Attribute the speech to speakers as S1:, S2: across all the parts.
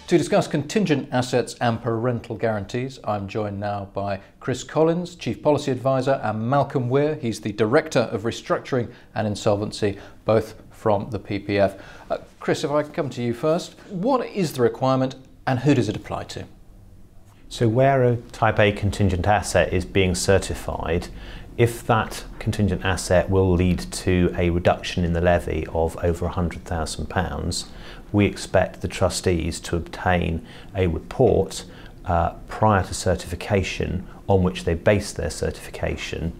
S1: To discuss contingent assets and parental guarantees, I'm joined now by Chris Collins, Chief Policy Advisor, and Malcolm Weir. He's the Director of Restructuring and Insolvency, both from the PPF. Chris, if I come to you first, what is the requirement and who does it apply to?
S2: So where a Type A contingent asset is being certified, if that contingent asset will lead to a reduction in the levy of over £100,000, we expect the trustees to obtain a report prior to certification on which they base their certification,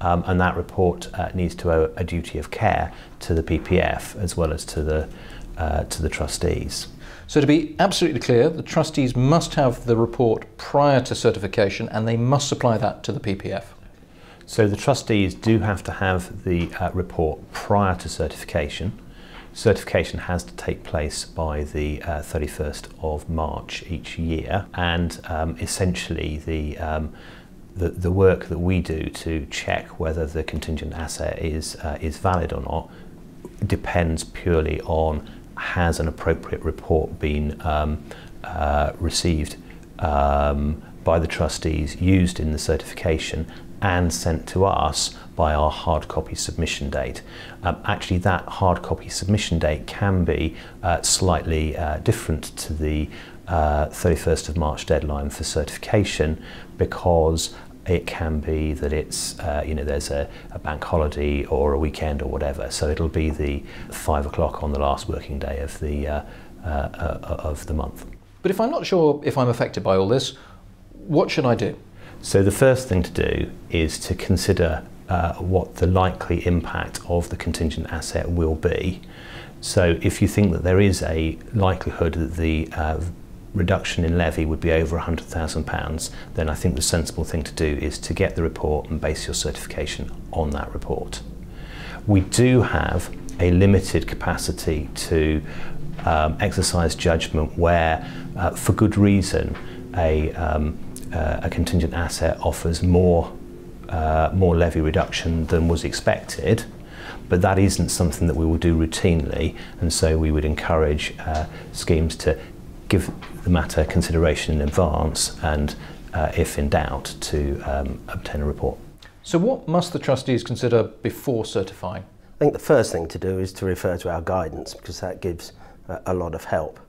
S2: and that report needs to owe a duty of care to the PPF as well as to the trustees.
S1: So to be absolutely clear, the trustees must have the report prior to certification and they must supply that to the PPF.
S2: So the trustees do have to have the report prior to certification. Certification has to take place by the 31st of March each year, and essentially the work that we do to check whether the contingent asset is valid or not depends purely on has an appropriate report been received by the trustees, used in the certification and sent to us by our hard copy submission date. Actually, that hard copy submission date can be slightly different to the 31st of March deadline for certification, because it can be that it's there's a bank holiday or a weekend or whatever, so it'll be the 5 o'clock on the last working day of the month.
S1: But if I'm not sure if I'm affected by all this, what should I do?
S2: So the first thing to do is to consider what the likely impact of the contingent asset will be. So if you think that there is a likelihood that the reduction in levy would be over £100,000, then I think the sensible thing to do is to get the report and base your certification on that report. We do have a limited capacity to exercise judgment where, for good reason, a contingent asset offers more levy reduction than was expected, but that isn't something that we will do routinely, and so we would encourage schemes to give the matter consideration in advance and, if in doubt, to obtain a report.
S1: So what must the trustees consider before certifying?
S3: I think the first thing to do is to refer to our guidance, because that gives a lot of help.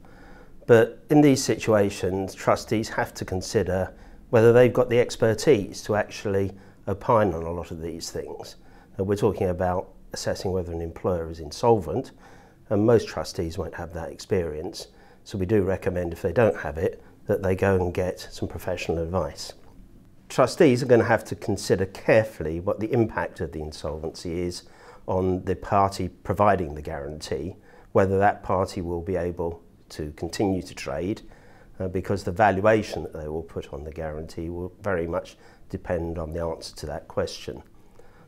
S3: But in these situations, trustees have to consider whether they've got the expertise to actually opine on a lot of these things. Now, we're talking about assessing whether an employer is insolvent, and most trustees won't have that experience. So we do recommend, if they don't have it, that they go and get some professional advice. Trustees are going to have to consider carefully what the impact of the insolvency is on the party providing the guarantee, whether that party will be able to continue to trade, because the valuation that they will put on the guarantee will very much depend on the answer to that question.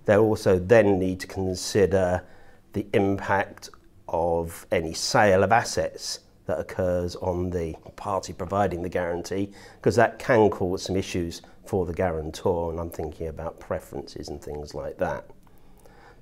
S3: They'll also then need to consider the impact of any sale of assets that occurs on the party providing the guarantee, because that can cause some issues for the guarantor, and I'm thinking about preferences and things like that.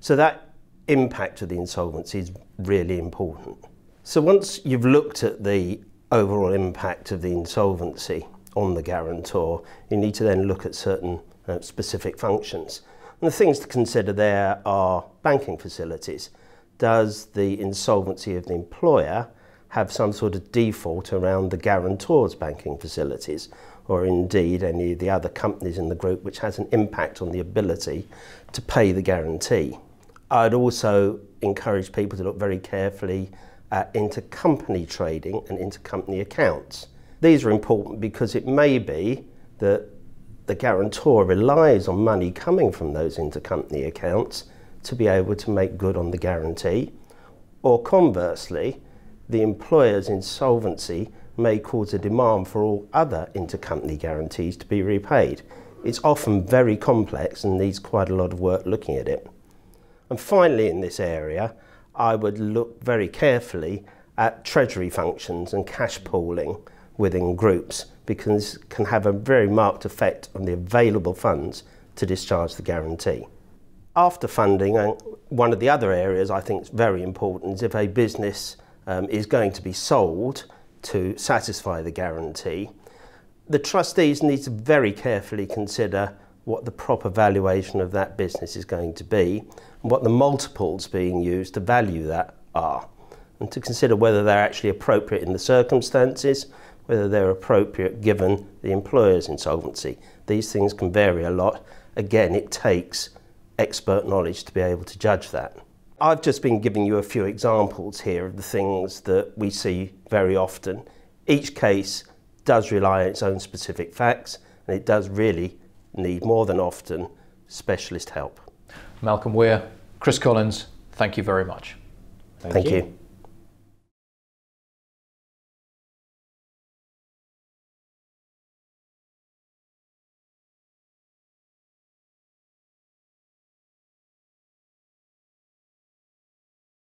S3: So that impact of the insolvency is really important. So once you've looked at the overall impact of the insolvency on the guarantor, you need to then look at certain specific functions. And the things to consider there are banking facilities. Does the insolvency of the employer have some sort of default around the guarantor's banking facilities, or indeed any of the other companies in the group, which has an impact on the ability to pay the guarantee? I'd also encourage people to look very carefully at intercompany trading and intercompany accounts. These are important because it may be that the guarantor relies on money coming from those intercompany accounts to be able to make good on the guarantee, or conversely, the employer's insolvency may cause a demand for all other intercompany guarantees to be repaid. It's often very complex and needs quite a lot of work looking at it. And finally, in this area, I would look very carefully at treasury functions and cash pooling within groups, because it can have a very marked effect on the available funds to discharge the guarantee. After funding, one of the other areas I think is very important is if a business is going to be sold, to satisfy the guarantee, the trustees need to very carefully consider what the proper valuation of that business is going to be and what the multiples being used to value that are, and to consider whether they're actually appropriate in the circumstances, whether they're appropriate given the employer's insolvency. These things can vary a lot. Again, it takes expert knowledge to be able to judge that. I've just been giving you a few examples here of the things that we see very often. Each case does rely on its own specific facts, and it does really need more than often specialist help.
S1: Malcolm Weir, Chris Collins, thank you very much.
S3: Thank you.